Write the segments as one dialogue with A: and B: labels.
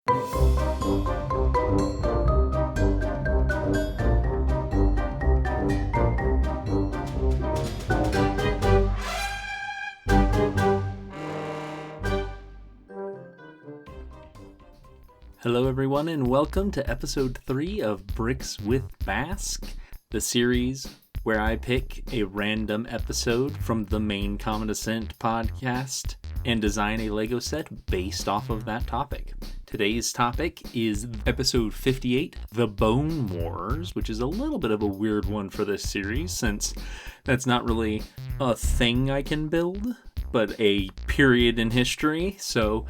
A: Hello everyone, and welcome to episode 3 of Briks with Bask, the series where I pick a random episode from the Main Common Descent podcast and design a Lego set based off of that topic. Today's topic is episode 58, The Bone Wars, which is a little bit of a weird one for this series since that's not really a thing I can build, but a period in history, so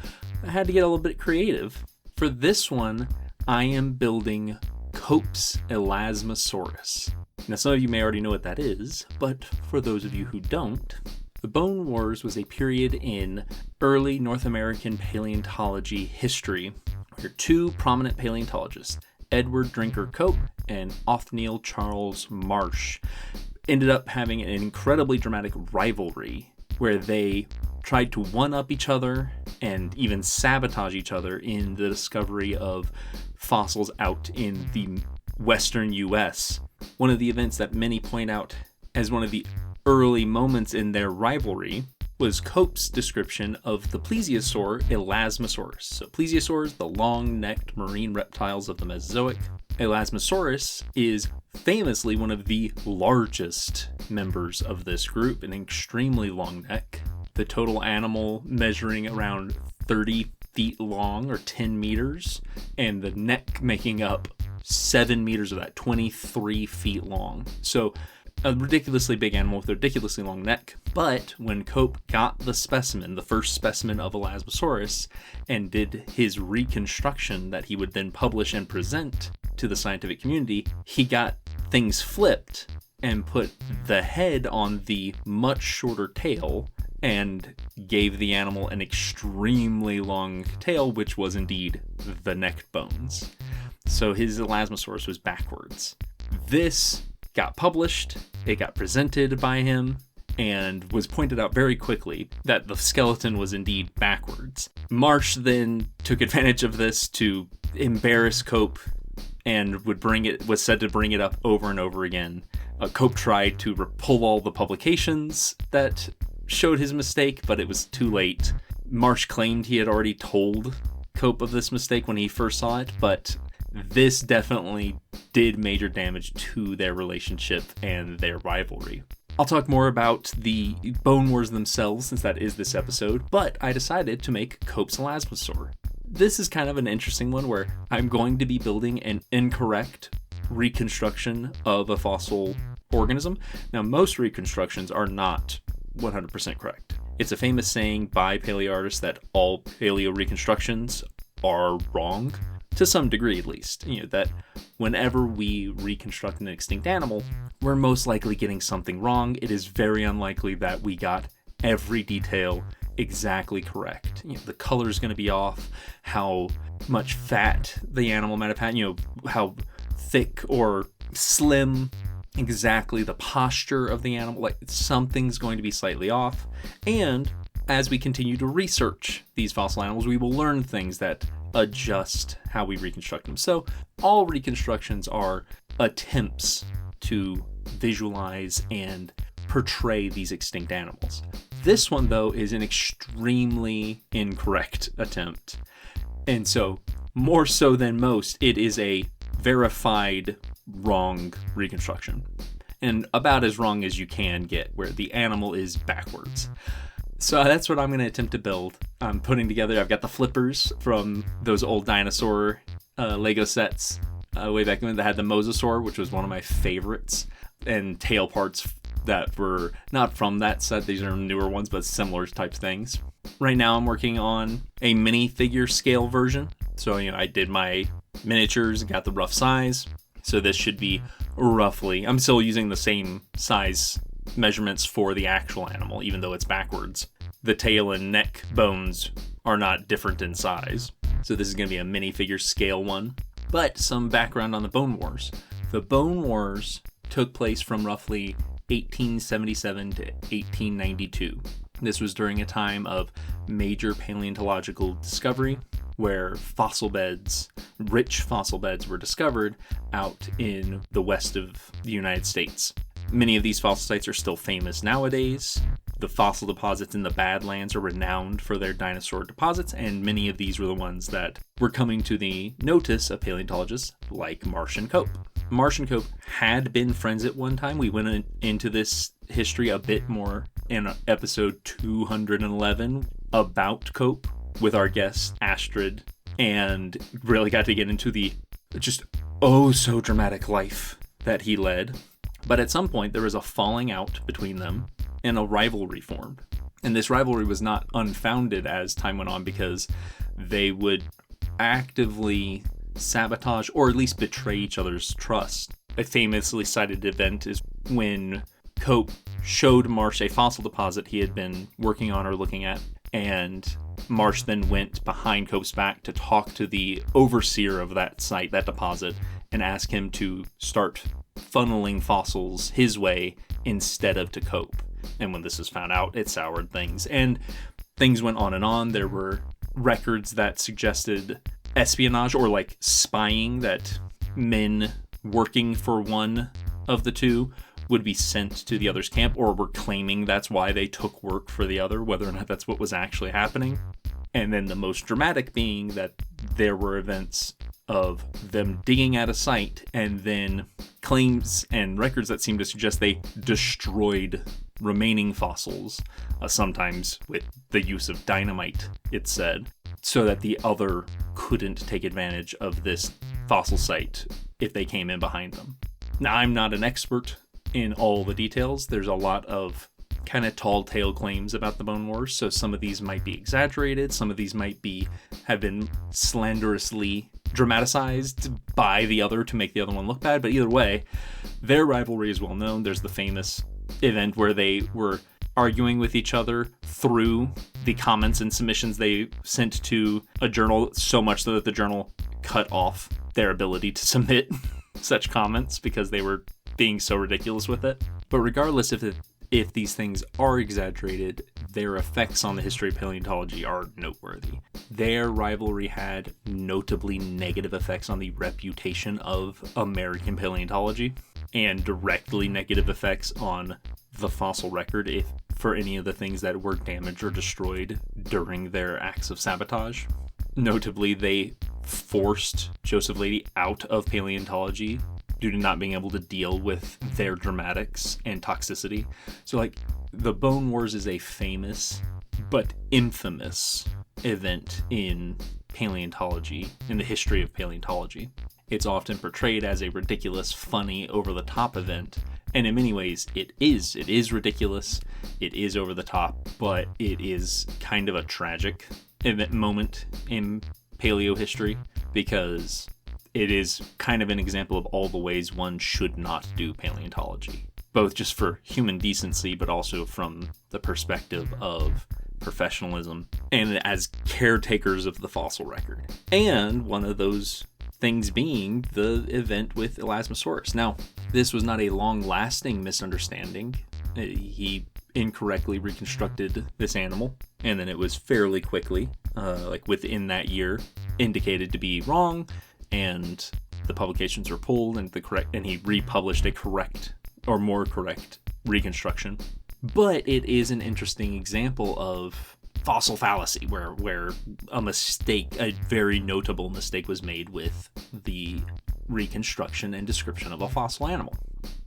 A: I had to get a little bit creative. For this one, I am building Cope's Elasmosaurus. Now, some of you may already know what that is, but for those of you who don't, the Bone Wars was a period in early North American paleontology history where two prominent paleontologists, Edward Drinker Cope and Othniel Charles Marsh, ended up having an incredibly dramatic rivalry where they tried to one-up each other and even sabotage each other in the discovery of fossils out in the western US. One of the events that many point out as one of the early moments in their rivalry was Cope's description of the plesiosaur Elasmosaurus. So plesiosaurs, the long-necked marine reptiles of the Mesozoic. Elasmosaurus is famously one of the largest members of this group, an extremely long neck. The total animal measuring around 30 feet long or 10 meters, and the neck making up 7 meters of that, 23 feet long. So a ridiculously big animal with a ridiculously long neck. But when Cope got the specimen, the first specimen of Elasmosaurus, and did his reconstruction that he would then publish and present to the scientific community, he got things flipped and put the head on the much shorter tail and gave the animal an extremely long tail, which was indeed the neck bones. So his Elasmosaurus was backwards. This got published, it got presented by him, and was pointed out very quickly that the skeleton was indeed backwards. Marsh then took advantage of this to embarrass Cope and was said to bring it up over and over again. Cope tried to pull all the publications that showed his mistake, but it was too late. Marsh claimed he had already told Cope of this mistake when he first saw it, but this definitely did major damage to their relationship and their rivalry. I'll talk more about the Bone Wars themselves since that is this episode, but I decided to make Cope's Elasmosaur. This is kind of an interesting one where I'm going to be building an incorrect reconstruction of a fossil organism. Now, most reconstructions are not 100% correct. It's a famous saying by paleoartists that all paleo reconstructions are wrong, to some degree at least. You know, that whenever we reconstruct an extinct animal, we're most likely getting something wrong. It is very unlikely that we got every detail exactly correct. You know, the color's going to be off, how much fat the animal might have had, how thick or slim, exactly the posture of the animal, like something's going to be slightly off. And as we continue to research these fossil animals, we will learn things that adjust how we reconstruct them. So all reconstructions are attempts to visualize and portray these extinct animals. This one, though, is an extremely incorrect attempt. And so, more so than most, it is a verified wrong reconstruction. And about as wrong as you can get, where the animal is backwards. So that's what I'm going to attempt to build. I'm putting together, I've got the flippers from those old dinosaur Lego sets way back when that had the mosasaur, which was one of my favorites, and tail parts that were not from that set. These are newer ones, but similar type things. Right now I'm working on a minifigure scale version. So, I did my miniatures and got the rough size. So this should be roughly, I'm still using the same size measurements for the actual animal, even though it's backwards. The tail and neck bones are not different in size. So this is going to be a minifigure scale one. But some background on the Bone Wars. The Bone Wars took place from roughly 1877 to 1892. This was during a time of major paleontological discovery. where rich fossil beds were discovered out in the west of the United States. Many of these fossil sites are still famous nowadays. The fossil deposits in the Badlands are renowned for their dinosaur deposits, and many of these were the ones that were coming to the notice of paleontologists like Marsh and Cope. Marsh and Cope had been friends at one time. We went into this history a bit more in episode 211 about Cope with our guest Astrid, and really got to get into the just so dramatic life that he led. But at some point there was a falling out between them and a rivalry formed. And this rivalry was not unfounded as time went on, because they would actively sabotage or at least betray each other's trust. A famously cited event is when Cope showed Marsh a fossil deposit he had been working on or looking at, and Marsh then went behind Cope's back to talk to the overseer of that site, that deposit, and ask him to start funneling fossils his way instead of to Cope. And when this was found out, it soured things. And things went on and on. There were records that suggested espionage or like spying, that men working for one of the two would be sent to the other's camp, or were claiming that's why they took work for the other, whether or not that's what was actually happening. And then the most dramatic being that there were events of them digging at a site and then claims and records that seem to suggest they destroyed remaining fossils, sometimes with the use of dynamite, it's said, so that the other couldn't take advantage of this fossil site if they came in behind them. Now, I'm not an expert in all the details. There's a lot of kind of tall tale claims about the Bone Wars, so some of these might be exaggerated, some of these might have been slanderously dramatized by the other to make the other one look bad, but either way, their rivalry is well known. There's the famous event where they were arguing with each other through the comments and submissions they sent to a journal, so much so that the journal cut off their ability to submit such comments because they were being so ridiculous with it. But regardless if these things are exaggerated, their effects on the history of paleontology are noteworthy. Their rivalry had notably negative effects on the reputation of American paleontology, and directly negative effects on the fossil record for any of the things that were damaged or destroyed during their acts of sabotage. Notably, they forced Joseph Leidy out of paleontology due to not being able to deal with their dramatics and toxicity. So, like, the Bone Wars is a famous but infamous event in paleontology, in the history of paleontology. It's often portrayed as a ridiculous, funny, over-the-top event, and in many ways it is. It is ridiculous, it is over the top, but it is kind of a tragic moment in paleo history, because it is kind of an example of all the ways one should not do paleontology, both just for human decency, but also from the perspective of professionalism and as caretakers of the fossil record. And one of those things being the event with Elasmosaurus. Now, this was not a long-lasting misunderstanding. He incorrectly reconstructed this animal, and then it was fairly quickly, like within that year, indicated to be wrong, and the publications were pulled, and he republished a correct or more correct reconstruction. But it is an interesting example of fossil fallacy, where a mistake, a very notable mistake, was made with the reconstruction and description of a fossil animal.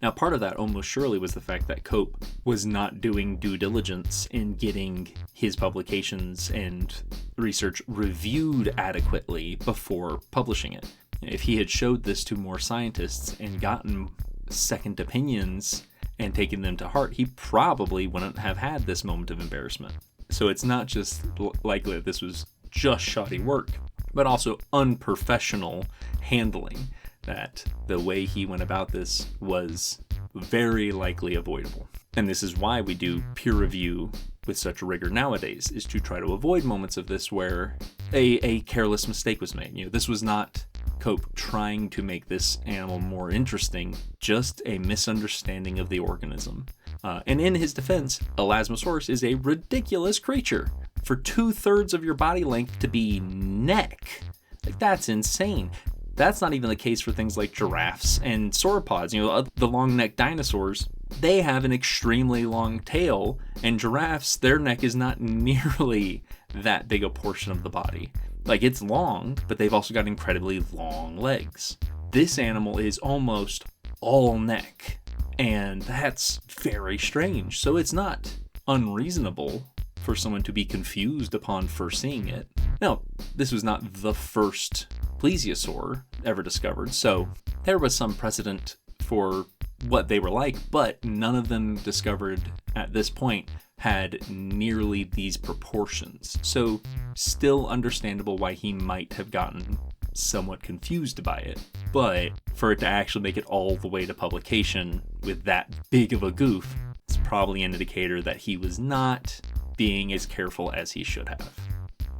A: Now, part of that almost surely was the fact that Cope was not doing due diligence in getting his publications and research reviewed adequately before publishing it. If he had showed this to more scientists and gotten second opinions and taken them to heart, he probably wouldn't have had this moment of embarrassment. So it's not just likely that this was just shoddy work, but also unprofessional handling, that the way he went about this was very likely avoidable. And this is why we do peer review with such rigor nowadays, is to try to avoid moments of this where a careless mistake was made. This was not Cope trying to make this animal more interesting, just a misunderstanding of the organism. And in his defense, Elasmosaurus is a ridiculous creature. for 2/3 of your body length to be neck. Like, that's insane. That's not even the case for things like giraffes and sauropods. The long-necked dinosaurs, they have an extremely long tail, and giraffes, their neck is not nearly that big a portion of the body. Like, it's long, but they've also got incredibly long legs. This animal is almost all neck, and that's very strange. So it's not unreasonable for someone to be confused upon first seeing it. Now, this was not the first plesiosaur ever discovered, so there was some precedent for what they were like, but none of them discovered at this point had nearly these proportions. So still understandable why he might have gotten somewhat confused by it. But for it to actually make it all the way to publication with that big of a goof, it's probably an indicator that he was not being as careful as he should have.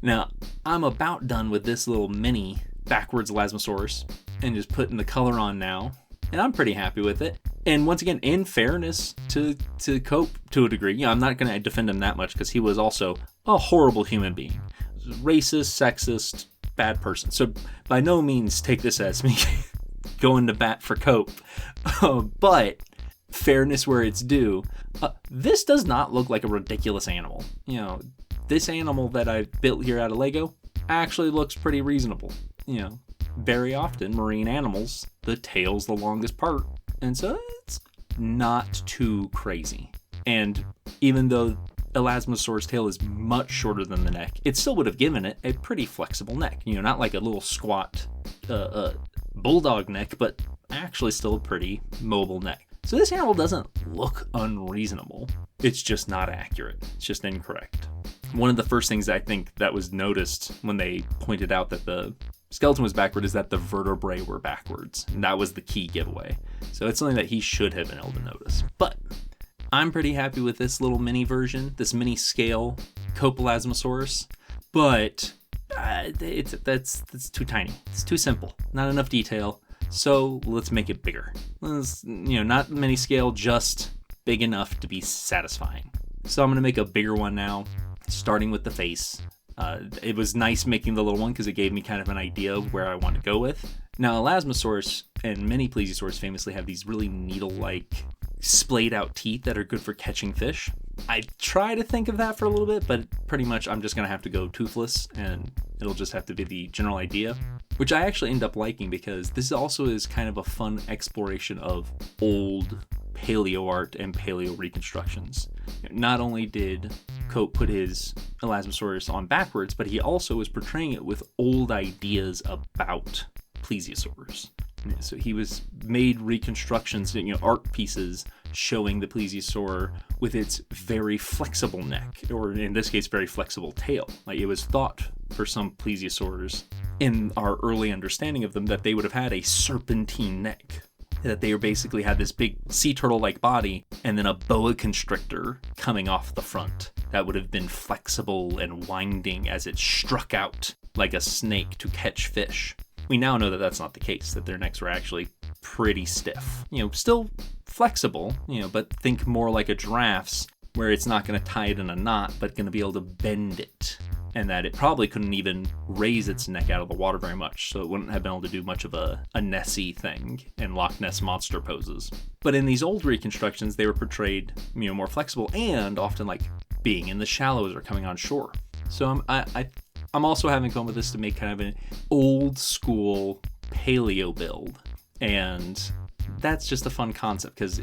A: Now, I'm about done with this little mini backwards Elasmosaurus and just putting the color on now, and I'm pretty happy with it. And once again, in fairness to Cope to a degree, I'm not going to defend him that much because he was also a horrible human being. Racist, sexist, bad person. So by no means take this as me going to bat for Cope. But fairness where it's due, this does not look like a ridiculous animal. This animal that I built here out of Lego actually looks pretty reasonable. Very often marine animals, the tail's the longest part, and so it's not too crazy. And even though Elasmosaurus' tail is much shorter than the neck, it still would have given it a pretty flexible neck. Not like a little squat bulldog neck, but actually still a pretty mobile neck. So this animal doesn't look unreasonable. It's just not accurate. It's just incorrect. One of the first things I think that was noticed when they pointed out that the skeleton was backward is that the vertebrae were backwards. And that was the key giveaway. So it's something that he should have been able to notice. But I'm pretty happy with this little mini version, this mini scale Elasmosaurus. But that's too tiny. It's too simple. Not enough detail. So let's make it bigger. Not mini scale, just big enough to be satisfying. So I'm going to make a bigger one now, starting with the face. It was nice making the little one because it gave me kind of an idea of where I want to go with. Now, Elasmosaurus and many plesiosaurs famously have these really needle-like, splayed out teeth that are good for catching fish. I try to think of that for a little bit, but pretty much I'm just going to have to go toothless, and it'll just have to be the general idea, which I actually end up liking because this also is kind of a fun exploration of old paleo art and paleo reconstructions. Not only did Cope put his Elasmosaurus on backwards, but he also was portraying it with old ideas about plesiosaurs. So he was made reconstructions, art pieces showing the plesiosaur with its very flexible neck, or in this case, very flexible tail. Like, it was thought for some plesiosaurs in our early understanding of them that they would have had a serpentine neck, that they basically had this big sea turtle-like body and then a boa constrictor coming off the front that would have been flexible and winding as it struck out like a snake to catch fish. We now know that that's not the case, that their necks were actually pretty stiff. Still flexible, but think more like a giraffe's, where it's not going to tie it in a knot, but going to be able to bend it. And that it probably couldn't even raise its neck out of the water very much, so it wouldn't have been able to do much of a Nessie thing and Loch Ness monster poses. But in these old reconstructions, they were portrayed, more flexible and often like being in the shallows or coming on shore. So I'm also having fun with this to make kind of an old school paleo build, and that's just a fun concept because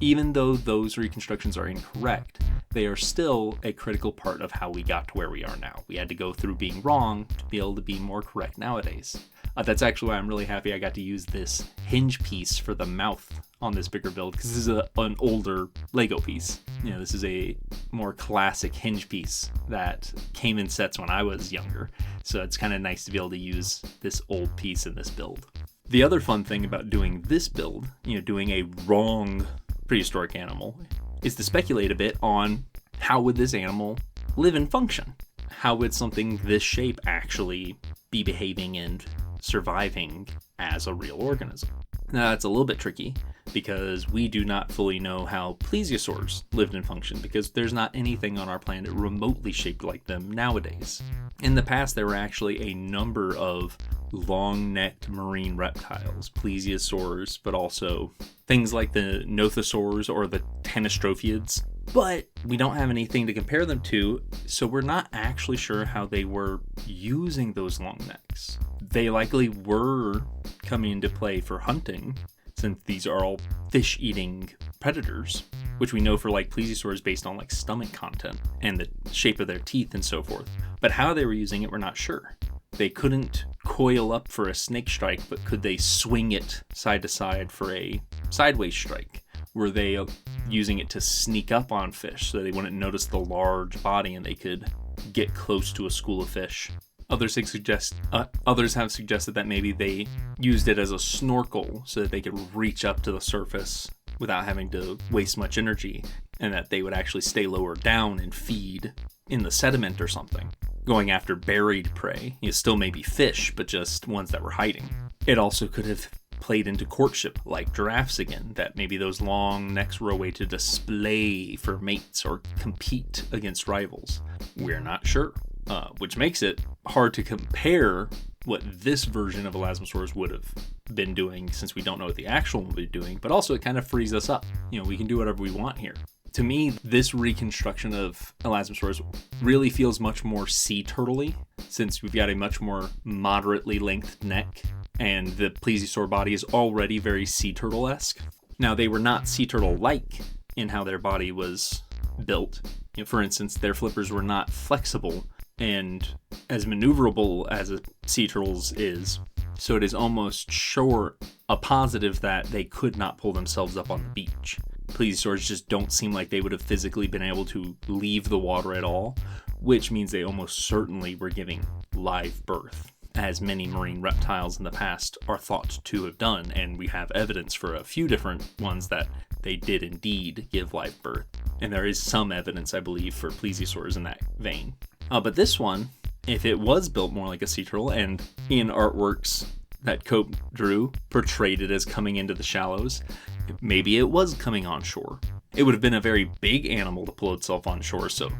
A: even though those reconstructions are incorrect, they are still a critical part of how we got to where we are now. We had to go through being wrong to be able to be more correct nowadays. That's actually why I'm really happy I got to use this hinge piece for the mouth on this bigger build, because this is an older Lego piece. This is a more classic hinge piece that came in sets when I was younger. So it's kind of nice to be able to use this old piece in this build. The other fun thing about doing this build, doing a wrong prehistoric animal, is to speculate a bit on how would this animal live and function? How would something this shape actually be behaving and surviving as a real organism? Now, that's a little bit tricky because we do not fully know how plesiosaurs lived and functioned, because there's not anything on our planet remotely shaped like them nowadays. In the past, there were actually a number of long-necked marine reptiles, plesiosaurs, but also things like the nothosaurs or the tanystrophiids. But we don't have anything to compare them to, so we're not actually sure how they were using those long necks. They likely were coming into play for hunting, since these are all fish-eating predators, which we know for like plesiosaurs based on like stomach content and the shape of their teeth and so forth. But how they were using it, we're not sure. They couldn't coil up for a snake strike, but could they swing it side to side for a sideways strike? Were they using it to sneak up on fish so they wouldn't notice the large body and they could get close to a school of fish? Others have suggested that maybe they used it as a snorkel so that they could reach up to the surface without having to waste much energy, and that they would actually stay lower down and feed in the sediment or something, going after buried prey. Still maybe fish, but just ones that were hiding. It also could have played into courtship, like giraffes again, that maybe those long necks were a way to display for mates or compete against rivals. We're not sure. Which makes it hard to compare what this version of Elasmosaurus would have been doing, since we don't know what the actual one would be doing, but also it kind of frees us up. We can do whatever we want here. To me, this reconstruction of Elasmosaurus really feels much more sea turtle-y, since we've got a much more moderately lengthed neck, and the plesiosaur body is already very sea turtle-esque. Now, they were not sea turtle-like in how their body was built. For instance, their flippers were not flexible and as maneuverable as a sea turtle's is, so it is almost sure a positive that they could not pull themselves up on the beach. Plesiosaurs just don't seem like they would have physically been able to leave the water at all, which means they almost certainly were giving live birth, as many marine reptiles in the past are thought to have done, and we have evidence for a few different ones that they did indeed give live birth. And there is some evidence, I believe, for plesiosaurs in that vein. But this one, if it was built more like a sea turtle, and in artworks that Cope drew portrayed it as coming into the shallows, maybe it was coming on shore. It would have been a very big animal to pull itself on shore, so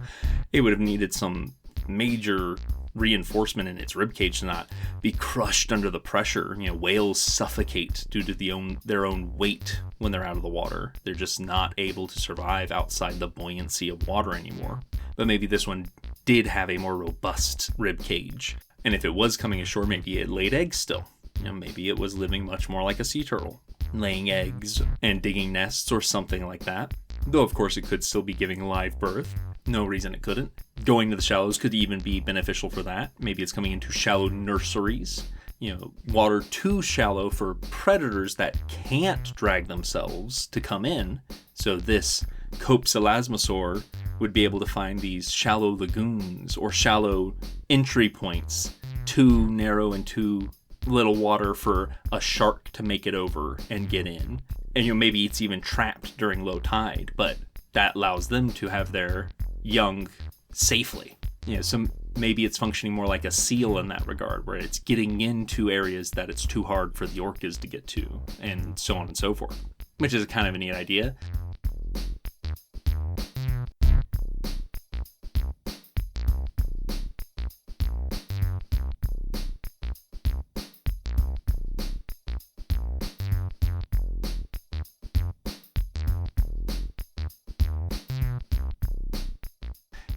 A: it would have needed some major reinforcement in its ribcage to not be crushed under the pressure. Whales suffocate due to their own weight when they're out of the water. They're just not able to survive outside the buoyancy of water anymore. But maybe this one did have a more robust rib cage, and if it was coming ashore, maybe it laid eggs still. Maybe it was living much more like a sea turtle, laying eggs and digging nests or something like that. Though of course it could still be giving live birth. No reason it couldn't. Going to the shallows could even be beneficial for that. Maybe it's coming into shallow nurseries. Water too shallow for predators that can't drag themselves to come in. So this Cope's Elasmosaur would be able to find these shallow lagoons or shallow entry points, too narrow and too little water for a shark to make it over and get in. And maybe it's even trapped during low tide, but that allows them to have their young safely. So maybe it's functioning more like a seal in that regard, where it's getting into areas that it's too hard for the orcas to get to, and so on and so forth, which is kind of a neat idea.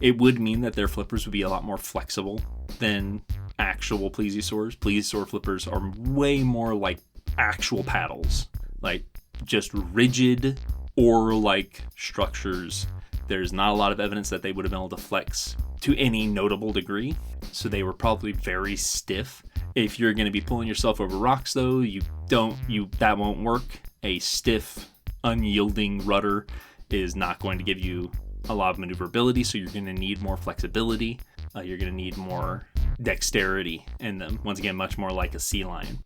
A: It would mean that their flippers would be a lot more flexible than actual plesiosaurs. Plesiosaur flippers are way more like actual paddles, like just rigid oar-like structures. There's not a lot of evidence that they would have been able to flex to any notable degree, so they were probably very stiff. If you're going to be pulling yourself over rocks, though, that won't work. A stiff, unyielding rudder is not going to give you a lot of maneuverability, so you're going to need more flexibility. You're going to need more dexterity in them. Once again, much more like a sea lion.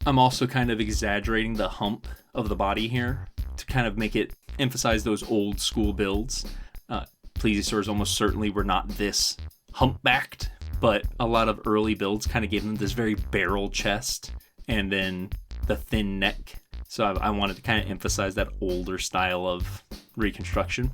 A: I'm also kind of exaggerating the hump of the body here to kind of make it emphasize those old school builds. Plesiosaurs almost certainly were not this humpbacked, but a lot of early builds kind of gave them this very barrel chest and then the thin neck. So I wanted to kind of emphasize that older style of reconstruction.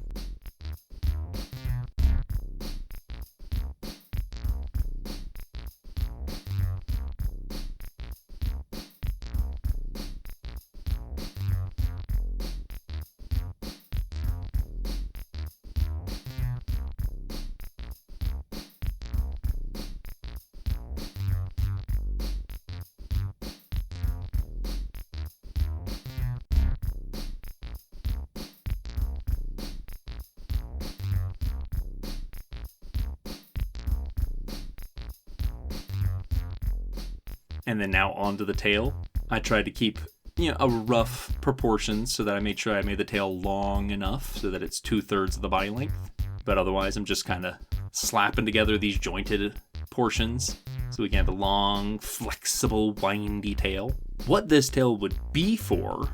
A: And then now onto the tail. I tried to keep, a rough proportion so that I made sure I made the tail long enough so that it's 2/3 of the body length. But otherwise, I'm just kind of slapping together these jointed portions so we can have a long, flexible, windy tail. What this tail would be for,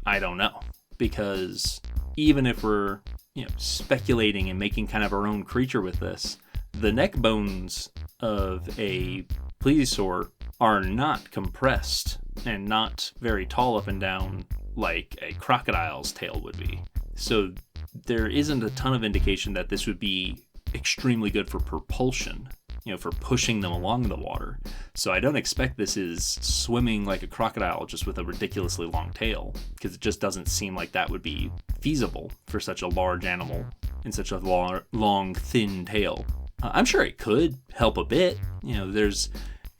A: I don't know. Because even if we're, speculating and making kind of our own creature with this, the neck bones of a plesiosaur are not compressed and not very tall up and down like a crocodile's tail would be. So there isn't a ton of indication that this would be extremely good for propulsion, for pushing them along the water. So I don't expect this is swimming like a crocodile just with a ridiculously long tail, because it just doesn't seem like that would be feasible for such a large animal and such a long, thin tail. I'm sure it could help a bit.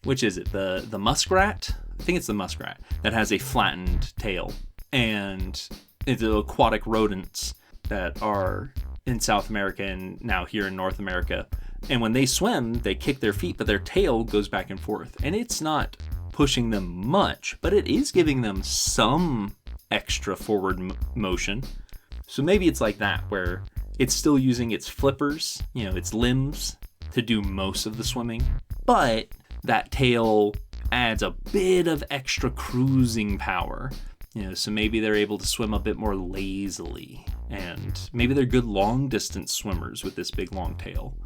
A: Which is it? The muskrat? I think it's the muskrat that has a flattened tail. And it's the aquatic rodents that are in South America and now here in North America. And when they swim, they kick their feet, but their tail goes back and forth. And it's not pushing them much, but it is giving them some extra forward motion. So maybe it's like that, where it's still using its flippers, its limbs, to do most of the swimming. But that tail adds a bit of extra cruising power, so maybe they're able to swim a bit more lazily, and maybe they're good long distance swimmers with this big long tail,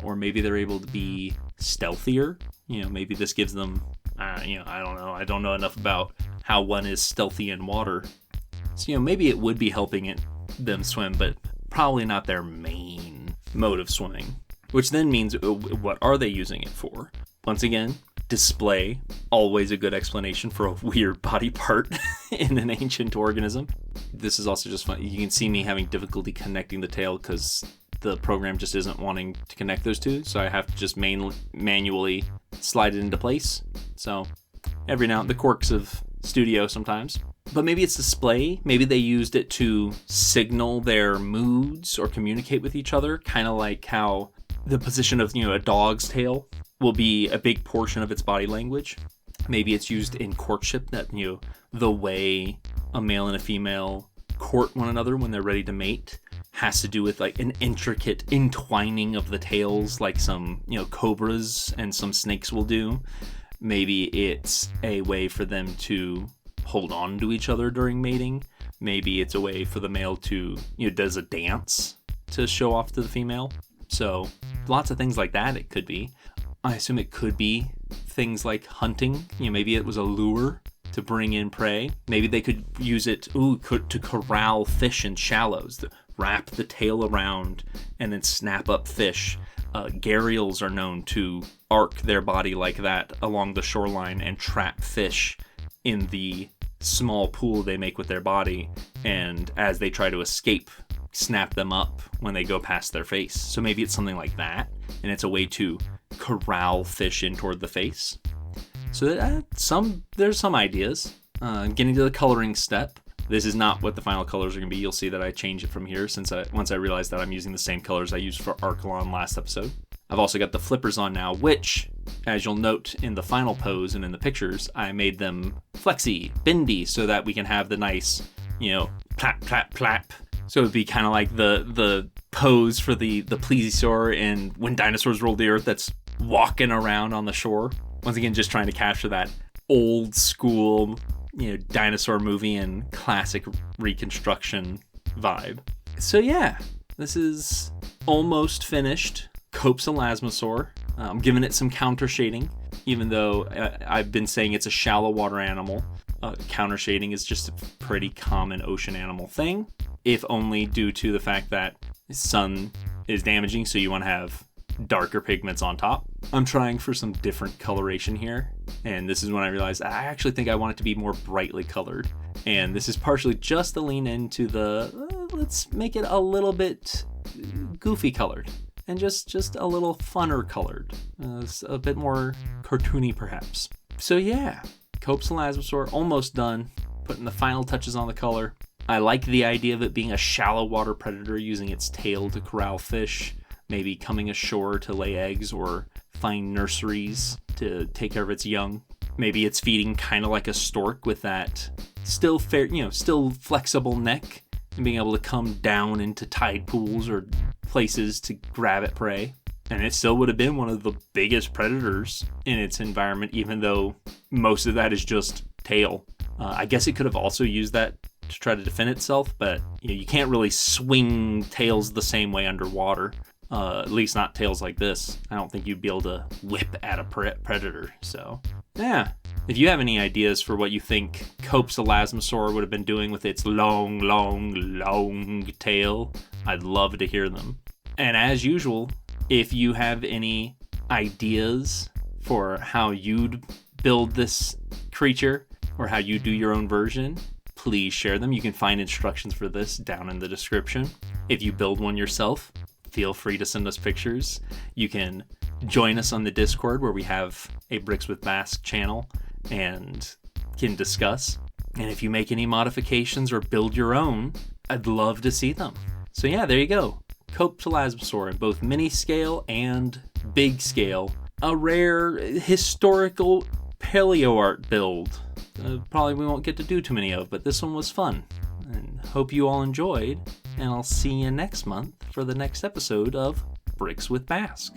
A: or maybe they're able to be stealthier. Maybe this gives them, I don't know enough about how one is stealthy in water. So, maybe it would be helping them swim, but probably not their main mode of swimming, which then means what are they using it for? Once again, display, always a good explanation for a weird body part in an ancient organism. This is also just fun. You can see me having difficulty connecting the tail because the program just isn't wanting to connect those two, so I have to just manually slide it into place. So every now and then, the quirks of studio sometimes. But maybe it's display. Maybe they used it to signal their moods or communicate with each other, kind of like how the position of, a dog's tail will be a big portion of its body language. Maybe it's used in courtship, that, the way a male and a female court one another when they're ready to mate has to do with like an intricate entwining of the tails, like some, cobras and some snakes will do. Maybe it's a way for them to hold on to each other during mating. Maybe it's a way for the male to, does a dance to show off to the female. So lots of things like that it could be. I assume it could be things like hunting. Maybe it was a lure to bring in prey. Maybe they could use it to corral fish in shallows, wrap the tail around and then snap up fish. Gharials are known to arc their body like that along the shoreline and trap fish in the small pool they make with their body. And as they try to escape, snap them up when they go past their face. So maybe it's something like that, and it's a way to corral fish in toward the face. So there's some ideas. Getting to the coloring step. This is not what the final colors are going to be. You'll see that I change it from here once I realized that I'm using the same colors I used for Archelon last episode. I've also got the flippers on now, which, as you'll note in the final pose and in the pictures, I made them flexy, bendy, so that we can have the nice, plap, plap, plap. So it'd be kind of like the pose for the plesiosaur and when dinosaurs ruled the earth that's walking around on the shore. Once again, just trying to capture that old school, dinosaur movie and classic reconstruction vibe. So yeah, this is almost finished. Cope's Elasmosaur. I'm giving it some counter shading, even though I've been saying it's a shallow water animal. Counter shading is just a pretty common ocean animal thing, if only due to the fact that the sun is damaging, so you want to have darker pigments on top. I'm trying for some different coloration here, and this is when I realized I actually think I want it to be more brightly colored. And this is partially just to lean into the, let's make it a little bit goofy colored, and just a little funner colored. A bit more cartoony perhaps. So yeah, Cope's Elasmosaur almost done, putting the final touches on the color. I like the idea of it being a shallow water predator using its tail to corral fish, maybe coming ashore to lay eggs or find nurseries to take care of its young. Maybe it's feeding kind of like a stork with that still flexible neck and being able to come down into tide pools or places to grab at prey. And it still would have been one of the biggest predators in its environment, even though most of that is just tail. I guess it could have also used that to try to defend itself, but you can't really swing tails the same way underwater. At least not tails like this. I don't think you'd be able to whip at a predator. So, yeah. If you have any ideas for what you think Cope's Elasmosaur would have been doing with its long tail, I'd love to hear them. And as usual, if you have any ideas for how you'd build this creature or how you do your own version, please share them. You can find instructions for this down in the description. If you build one yourself, feel free to send us pictures. You can join us on the Discord where we have a Briks with Bask channel and can discuss. And if you make any modifications or build your own, I'd love to see them. So yeah, there you go. Cope's Elasmosaur in both mini scale and big scale. A rare historical paleo art build. Probably we won't get to do too many of, but this one was fun. And hope you all enjoyed. And I'll see you next month for the next episode of Briks with Bask.